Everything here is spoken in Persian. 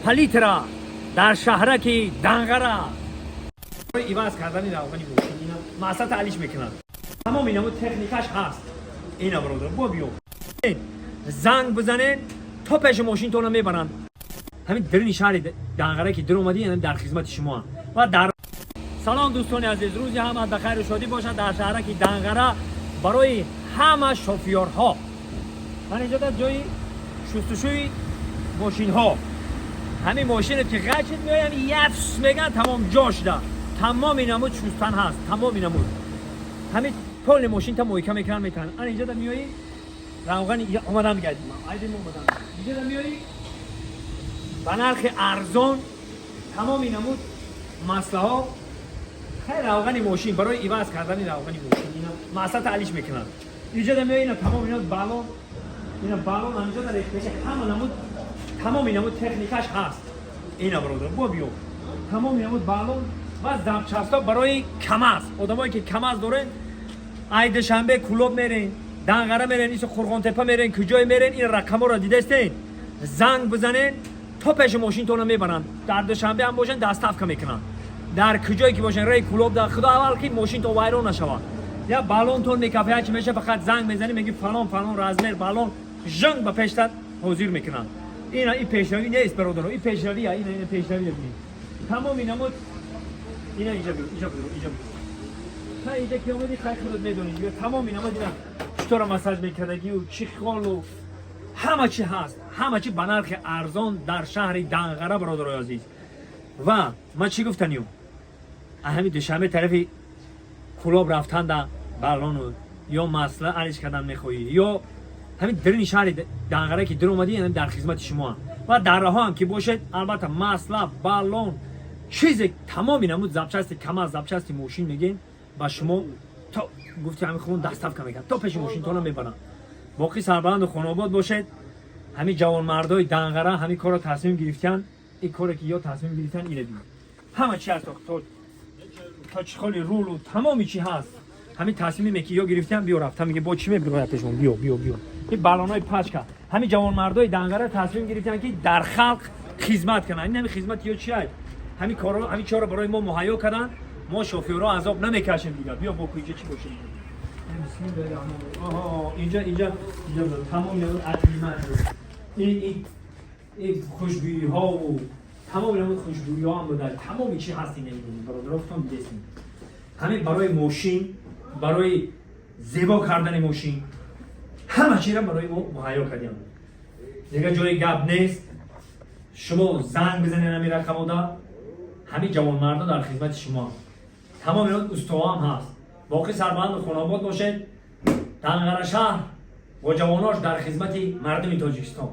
پلیت را در شهرک دنگره ایواز کردن این روغنی ماشین اینا مقصد تعلیش میکنن. تمام اینا تکنیکش هست. اینا برادر با بیو زنگ بزنین تا پیش ماشین تو رو میبرن. همین درین شهر دنگره که در اومدی یعنی در خدمت شما و در سلام دوستان عزیز، روزی همه بخیر و شادی باشد. در شهرک دنگره برای همه شوفیرها من اینجا در جای شستشوی ماشین ها همین ماشین که قچت میایم یفس میگن تمام جاش ده تمام اینمو شستن هست. تمام اینمو همین کل ماشین تا محکم میکنن میتونن. من اینجا در میایی روغن اومدم گردیم ایدیم اومدم اینجا در میایی به نرخ ارزان تمام اینمو مسئله ها خیلی روغن ماشین برای ایواز کردن روغن ماشین اینا مقصد تعلیش میکنن. اینجا در میایی اینا تمام اینا بالون اینا بالون اینجا در پیش تمام اینمو تکنیکش هست. اینا برادر با بیو تمام اینمو بالون و زبچستا برای کماز آدمایی که کماز دارن عید شنبه کلوب میرین دنگره میرین ایسو خورغان تپه میرین کجای میرین این رقم رو دیده استین زنگ بزنین تا پیش ماشین تونو میبرن. در دوشنبه هم باشن دستافکا میکنن در کجایی که باشن رای کلوب در خدا اول که ماشین تو وایرون نشود یا بالون تون میکافه چی میشه فقط زنگ میزنی میگی فلان رازمر بالون جنگ به پیشت حضور میکنن. این پیشروی نیست برادر، این پیشروی این پیشروی ببینید تمام اینمو اینا اینجا تا اینجا که اومدی خیلی خودت میدونید تمام اینمو دیدم چطور مساج میکردگی و چی خال و همه چی هست. همه چی به نرخ ارزان در شهر دنگره برادر عزیز. و من چی گفتنیم همین دوشنبه طرفی کلوب رفتن در بالون یا مسئله علیش کردن میخوایی یا همین درین شهر دنگره که در اومدی یعنی در خدمت شما و در راه هم که باشد البته مسئله بالون چیز تمام اینمو زبچست کمر زبچست ماشین میگین با شما تا گفتی همین خون دستافکا میکنن تا پیش ماشین تو رو میبرن. باقی سربلند خانواد باشد همین جوان مردای دنگره همین کارو تصمیم گرفتن این کاری که یا تصمیم گرفتن اینه دیگه همه چی هست تا چخالی رول و تمامی چی هست همین تصمیمی که یا گرفتن بیا رفتن میگه با چی میبری پیشون بیا این بالونای پچکا همین جوان مردای دنگره تصمیم گرفتن که در خلق خدمت کنن. این همین خدمت یا چی هست همین کارا همین چارا برای ما مهیا کردن. ما شوفیرها عذاب نمیکشیم دیگه. بیا با اینجا چی باشه بسم الله الرحمن الرحیم. اینجا تمام اون اطریمت این خوشبویی ها و تمام اون خوشبویی ها هم بوده تمام چی هست این نمیدونیم برادرفتون دیدیم همین برای ماشین برای زیبا کردن ماشین همه چی را برای ما مهیا کردیم دیگه جای گپ نیست. شما زنگ بزنین همین رقم دا همین جوان مردا در خدمت شما تمام اینا استوا هم هست. باقی سربلند خانواد باشد دنگره شهر و جواناش در خدمت مردم تاجیکستان.